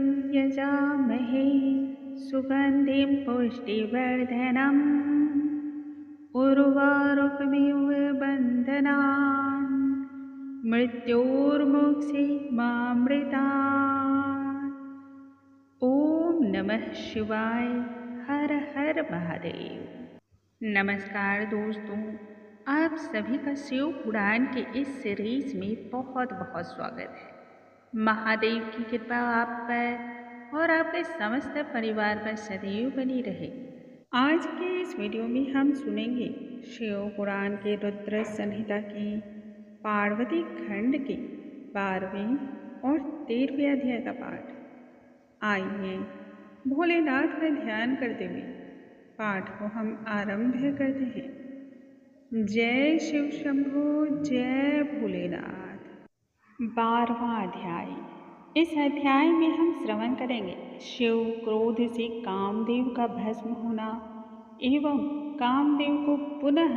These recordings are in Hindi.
यजामहे सुगन्धिं पुष्टिवर्धनम् उर्वारुकमिव बन्धनान् मृत्योर्मुक्षीमामृतात्। ओम नमः शिवाय। हर हर महादेव। नमस्कार दोस्तों, आप सभी का शिव पुराण के इस सीरीज में बहुत बहुत स्वागत है। महादेव की कृपा आप पर और आपके समस्त परिवार पर सदैव बनी रहे। आज के इस वीडियो में हम सुनेंगे शिव पुराण के रुद्र संहिता की पार्वती खंड के 12वें और 13वें अध्याय का पाठ। आइए भोलेनाथ का ध्यान करते हुए पाठ को हम आरंभ करते हैं। जय शिव शंभो, जय भोलेनाथ। 12वां अध्याय। इस अध्याय में हम श्रवण करेंगे शिव क्रोध से कामदेव का भस्म होना एवं कामदेव को पुनः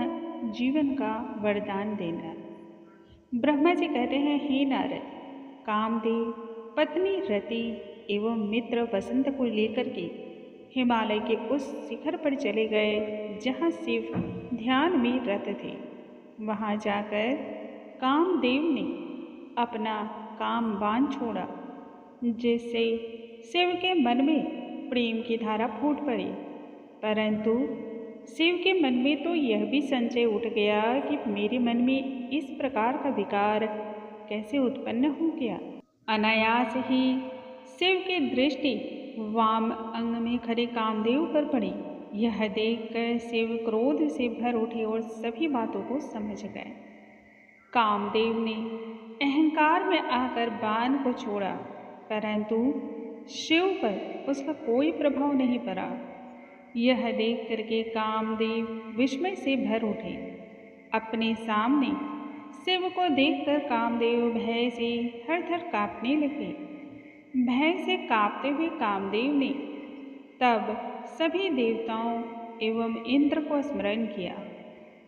जीवन का वरदान देना। ब्रह्मा जी कहते हैं, हे नारद, कामदेव पत्नी रति एवं मित्र वसंत को लेकर के हिमालय के उस शिखर पर चले गए जहाँ शिव ध्यान में रत थे। वहाँ जाकर कामदेव ने अपना काम बाण छोड़ा, जिससे शिव के मन में प्रेम की धारा फूट पड़ी। परंतु शिव के मन में तो यह भी संशय उठ गया कि मेरे मन में इस प्रकार का विकार कैसे उत्पन्न हो गया। अनायास ही शिव की दृष्टि वाम अंग में खड़े कामदेव पर पड़ी। यह देखकर शिव क्रोध से भर उठे और सभी बातों को समझ गए। कामदेव ने अहंकार में आकर बाण को छोड़ा, परंतु शिव पर उसका कोई प्रभाव नहीं पड़ा। यह देख करके कामदेव विस्मय से भर उठे। अपने सामने शिव को देखकर कामदेव भय से थर-थर कांपने लगे। भय से कांपते हुए कामदेव ने तब सभी देवताओं एवं इंद्र को स्मरण किया।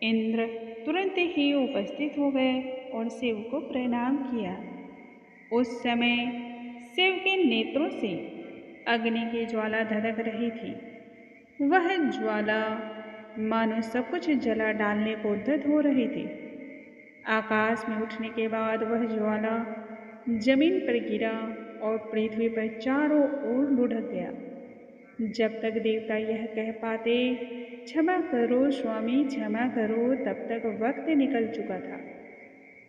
इंद्र तुरंत ही उपस्थित हो गए और शिव को प्रणाम किया। उस समय शिव के नेत्रों से अग्नि की ज्वाला धधक रही थी। वह ज्वाला मानो सब कुछ जला डालने को उद्यत हो रही थी। आकाश में उठने के बाद वह ज्वाला जमीन पर गिरा और पृथ्वी पर चारों ओर लुढ़क गया। जब तक देवता यह कह पाते, क्षमा करो स्वामी, क्षमा करो, तब तक वक्त निकल चुका था।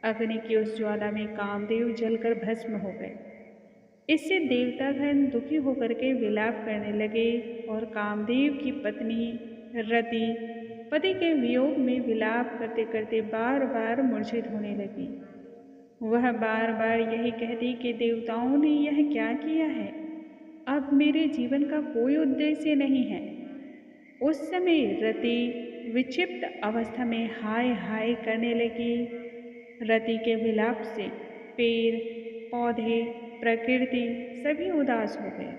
अग्नि की उस ज्वाला में कामदेव जलकर भस्म हो गए। इससे देवतागण दुखी होकर के विलाप करने लगे और कामदेव की पत्नी रति पति के वियोग में विलाप करते करते बार बार मूर्छित होने लगी। वह बार बार यही कहती कि देवताओं ने यह क्या किया है, अब मेरे जीवन का कोई उद्देश्य नहीं है। उस समय रति विक्षिप्त अवस्था में हाय हाय करने लगी। रति के विलाप से पेड़ पौधे प्रकृति सभी उदास हो गए।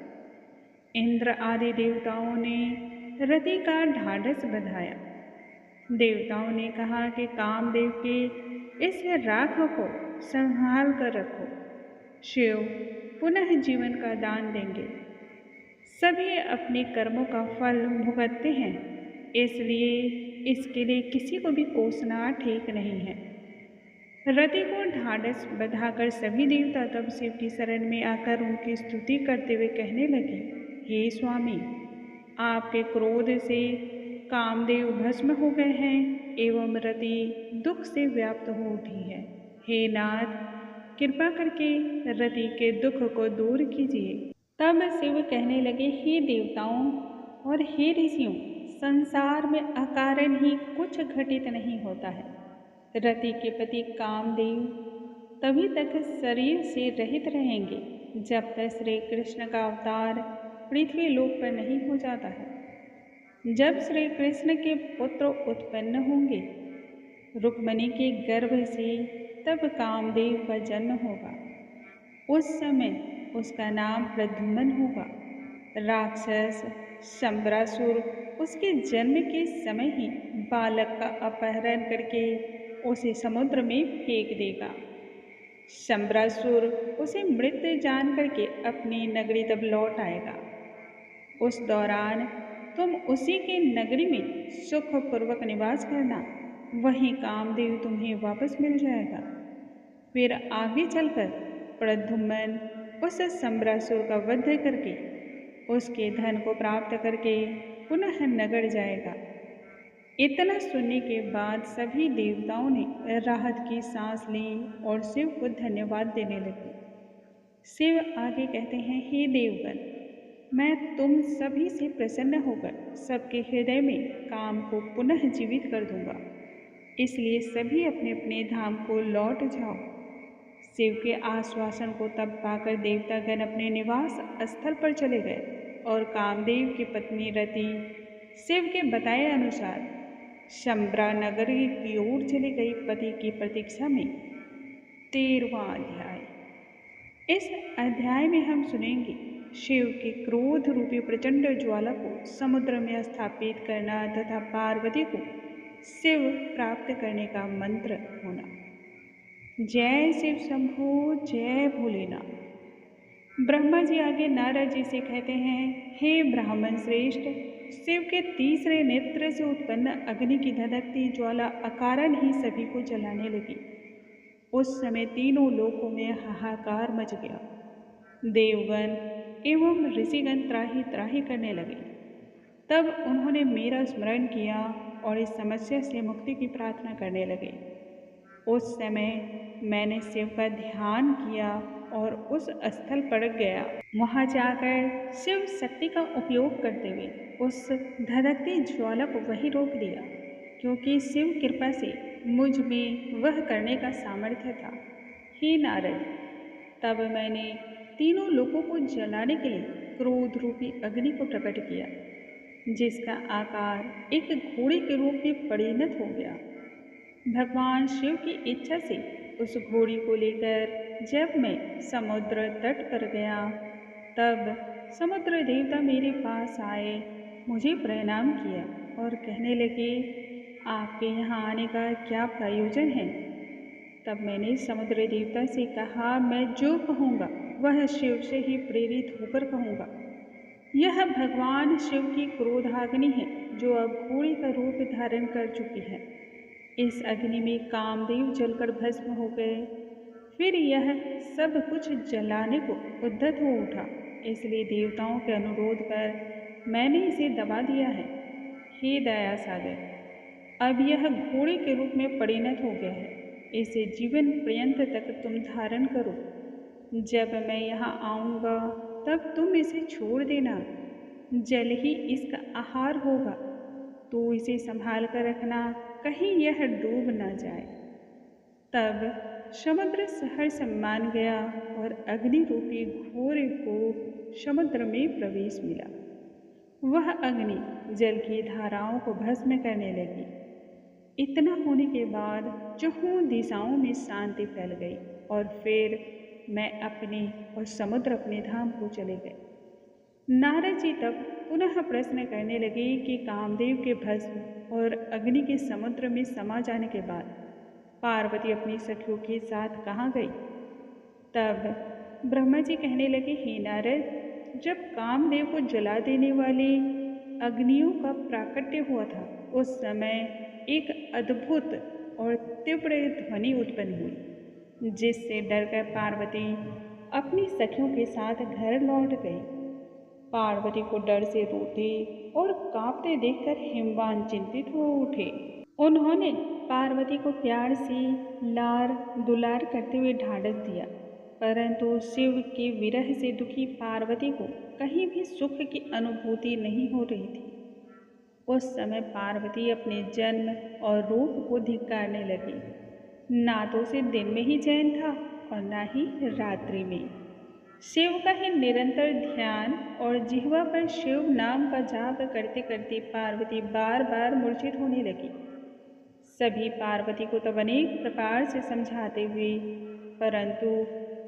इंद्र आदि देवताओं ने रति का ढाढ़स बंधाया। देवताओं ने कहा कि कामदेव के इस राख को संभाल कर रखो, शिव पुनः जीवन का दान देंगे। सभी अपने कर्मों का फल भुगतते हैं, इसलिए इसके लिए किसी को भी कोसना ठीक नहीं है। रति को ढाढ़स बंधाकर सभी देवता तब शिव की शरण में आकर उनकी स्तुति करते हुए कहने लगे, हे स्वामी, आपके क्रोध से कामदेव भस्म हो गए हैं एवं रति दुख से व्याप्त हो उठी है। हे नाथ, कृपा करके रति के दुख को दूर कीजिए। तब शिव कहने लगे, हे देवताओं और हे ऋषियों, संसार में अकारण ही कुछ घटित नहीं होता है। रति के पति कामदेव तभी तक शरीर से रहित रहेंगे जब तक श्री कृष्ण का अवतार पृथ्वी लोक पर नहीं हो जाता है। जब श्री कृष्ण के पुत्र उत्पन्न होंगे रुक्मिणी के गर्भ से, तब कामदेव का जन्म होगा। उस समय उसका नाम प्रद्युम्न होगा। राक्षस शंबरासुर उसके जन्म के समय ही बालक का अपहरण करके उसे समुद्र में फेंक देगा। शंबरासुर उसे मृत जान करके अपनी नगरी तब लौट आएगा। उस दौरान तुम उसी के नगरी में सुखपूर्वक निवास करना, वहीं कामदेव तुम्हें वापस मिल जाएगा। फिर आगे चलकर प्रद्युम्न उस शंबरासुर का वध करके उसके धन को प्राप्त करके पुनः नगर जाएगा। इतना सुनने के बाद सभी देवताओं ने राहत की सांस ली और शिव को धन्यवाद देने लगे। शिव आगे कहते हैं, हे देवगण, मैं तुम सभी से प्रसन्न होकर सबके हृदय में काम को पुनः जीवित कर दूंगा, इसलिए सभी अपने अपने धाम को लौट जाओ। शिव के आश्वासन को तब पाकर देवतागण अपने निवास स्थल पर चले गए और कामदेव की पत्नी रति शिव के बताए अनुसार शंबरा नगरी की ओर चली गई। पति की प्रतीक्षा में 13वां अध्याय। इस अध्याय में हम सुनेंगे शिव के क्रोध रूपी प्रचंड ज्वाला को समुद्र में स्थापित करना तथा पार्वती को शिव प्राप्त करने का मंत्र होना। जय शिव शंभो, जय भोलेनाथ। ब्रह्मा जी आगे नारद जी से कहते हैं, हे ब्राह्मण श्रेष्ठ, शिव के तीसरे नेत्र से उत्पन्न अग्नि की धधकती ज्वाला अकारण ही सभी को जलाने लगी। उस समय तीनों लोकों में हाहाकार मच गया। देवगण एवं ऋषिगण त्राही त्राही करने लगे। तब उन्होंने मेरा स्मरण किया और इस समस्या से मुक्ति की प्रार्थना करने लगे। उस समय मैंने शिव का ध्यान किया और उस स्थल पर गया। वहाँ जाकर शिव शक्ति का उपयोग करते हुए उस धधकती ज्वाला को वहीं रोक दिया, क्योंकि शिव कृपा से मुझ में वह करने का सामर्थ्य था। हे नारद, तब मैंने तीनों लोगों को जलाने के लिए क्रोध रूपी अग्नि को प्रकट किया, जिसका आकार एक घोड़े के रूप में परिणत हो गया। भगवान शिव की इच्छा से उस घोड़ी को लेकर जब मैं समुद्र तट पर गया, तब समुद्र देवता मेरे पास आए, मुझे प्रणाम किया और कहने लगे, आपके यहाँ आने का क्या प्रयोजन है? तब मैंने समुद्र देवता से कहा, मैं जो कहूँगा वह शिव से ही प्रेरित होकर कहूँगा। यह भगवान शिव की क्रोधाग्नि है, जो अब घोड़े का रूप धारण कर चुकी है। इस अग्नि में कामदेव जलकर भस्म हो गए। फिर यह सब कुछ जलाने को उद्यत हो उठा, इसलिए देवताओं के अनुरोध पर मैंने इसे दबा दिया है। हे दया सागर, अब यह घोड़े के रूप में परिणत हो गया है, इसे जीवन पर्यंत तक तुम धारण करो। जब मैं यहाँ आऊँगा तब तुम इसे छोड़ देना, जल ही इसका आहार होगा, तो इसे संभाल कर रखना, कहीं यह डूब न जाए। तब समुद्र सहर्ष मान गया और अग्नि रूपी घोड़े को समुद्र में प्रवेश मिला। वह अग्नि जल की धाराओं को भस्म करने लगी। इतना होने के बाद चहुं दिशाओं में शांति फैल गई और फिर मैं अपने और समुद्र अपने धाम को चले गए। नारद जी तब पुनः प्रश्न करने लगे कि कामदेव के भस्म और अग्नि के समुद्र में समा जाने के बाद पार्वती अपनी सखियों के साथ कहाँ गई? तब ब्रह्मा जी कहने लगे, हे नारद, जब कामदेव को जला देने वाली अग्नियों का प्राकट्य हुआ था, उस समय एक अद्भुत और तीव्र ध्वनि उत्पन्न हुई, जिससे डरकर पार्वती अपनी सखियों के साथ घर लौट गई। पार्वती को डर से रोते और कांपते देखकर हिमवान चिंतित हो उठे। उन्होंने पार्वती को प्यार से लार दुलार करते हुए ढांढस दिया, परंतु शिव के विरह से दुखी पार्वती को कहीं भी सुख की अनुभूति नहीं हो रही थी। उस समय पार्वती अपने जन्म और रूप को धिक्कारने लगी। ना तो उसे दिन में ही चैन था और ना ही रात्रि में। शिव का ही निरंतर ध्यान और जिह्वा पर शिव नाम का जाप करते करते पार्वती बार बार मूर्छित होने लगी। सभी पार्वती को तब अनेक प्रकार से समझाते हुए, परंतु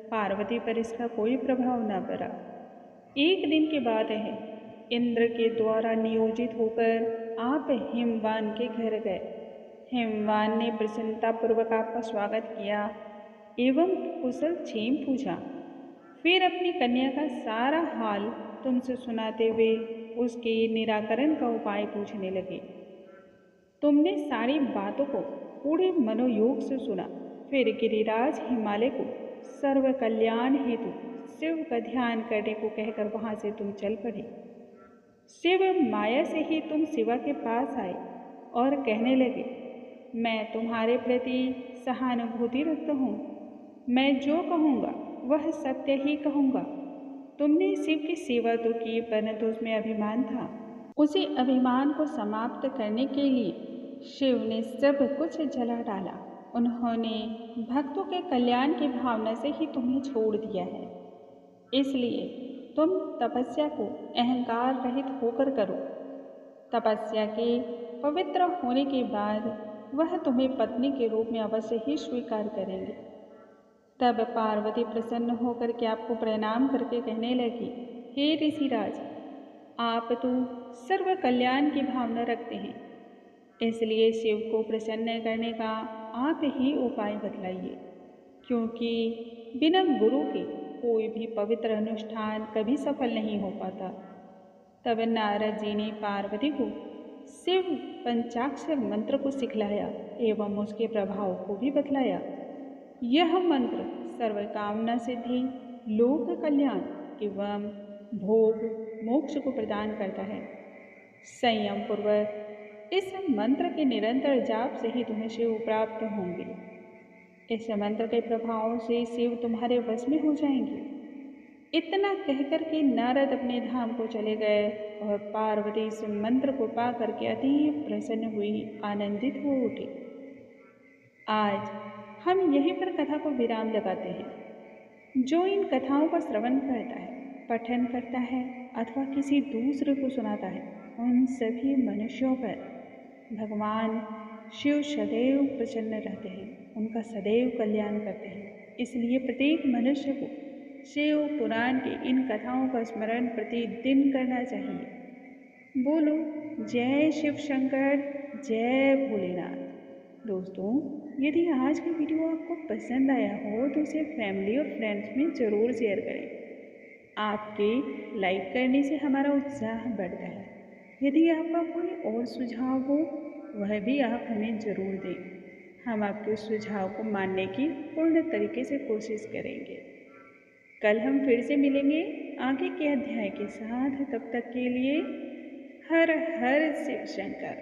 पार्वती पर इसका कोई प्रभाव न पड़ा। एक दिन की बात है, इंद्र के द्वारा नियोजित होकर आप हिमवान के घर गए। हिमवान ने प्रसन्नतापूर्वक आपका स्वागत किया। एवं कुशल क्षेम पूछा। फिर अपनी कन्या का सारा हाल तुमसे सुनाते हुए उसके निराकरण का उपाय पूछने लगे। तुमने सारी बातों को पूरे मनोयोग से सुना। फिर गिरिराज हिमालय को सर्व कल्याण हेतु शिव का ध्यान करने को कहकर वहां से तुम चल पड़े। शिव माया से ही तुम शिवा के पास आए और कहने लगे, मैं तुम्हारे प्रति सहानुभूति रखता हूँ। मैं जो कहूँगा वह सत्य ही कहूँगा। तुमने शिव की सेवा तो की, परंतु उसमें अभिमान था। उसी अभिमान को समाप्त करने के लिए शिव ने सब कुछ जला डाला। उन्होंने भक्तों के कल्याण की भावना से ही तुम्हें छोड़ दिया है। इसलिए तुम तपस्या को अहंकार रहित होकर करो। तपस्या के पवित्र होने के बाद वह तुम्हें पत्नी के रूप में अवश्य ही स्वीकार करेंगे। तब पार्वती प्रसन्न होकर के आपको प्रणाम करके कहने लगी, हे ऋषिराज, आप तो सर्व कल्याण की भावना रखते हैं, इसलिए शिव को प्रसन्न करने का आप ही उपाय बतलाइए, क्योंकि बिना गुरु के कोई भी पवित्र अनुष्ठान कभी सफल नहीं हो पाता। तब नारद जी ने पार्वती को शिव पंचाक्षर मंत्र को सिखलाया एवं उसके प्रभाव को भी बतलाया। यह मंत्र सर्वकामना सिद्धि, लोक कल्याण एवं भोग मोक्ष को प्रदान करता है। संयम पूर्वक इस मंत्र के निरंतर जाप से ही तुम्हें शिव प्राप्त होंगे। इस मंत्र के प्रभाव से शिव तुम्हारे वश में हो जाएंगे। इतना कहकर के नारद अपने धाम को चले गए और पार्वती इस मंत्र को पा करके अति प्रसन्न हुई, आनंदित हो उठी। आज हम यहीं पर कथा को विराम लगाते हैं। जो इन कथाओं का श्रवण करता है, पठन करता है अथवा किसी दूसरे को सुनाता है, उन सभी मनुष्यों पर भगवान शिव सदैव प्रसन्न रहते हैं, उनका सदैव कल्याण करते हैं। इसलिए प्रत्येक मनुष्य को शिव पुराण की इन कथाओं का स्मरण प्रतिदिन करना चाहिए। बोलो जय शिव शंकर, जय भोलेनाथ। दोस्तों, यदि आज की वीडियो आपको पसंद आया हो तो उसे फैमिली और फ्रेंड्स में ज़रूर शेयर करें। आपके लाइक करने से हमारा उत्साह बढ़ता है। यदि आपका कोई और सुझाव हो वह भी आप हमें ज़रूर दें। हम आपके सुझाव को मानने की पूर्ण तरीके से कोशिश करेंगे। कल हम फिर से मिलेंगे आगे के अध्याय के साथ। तब तक के लिए हर हर शिव शंकर।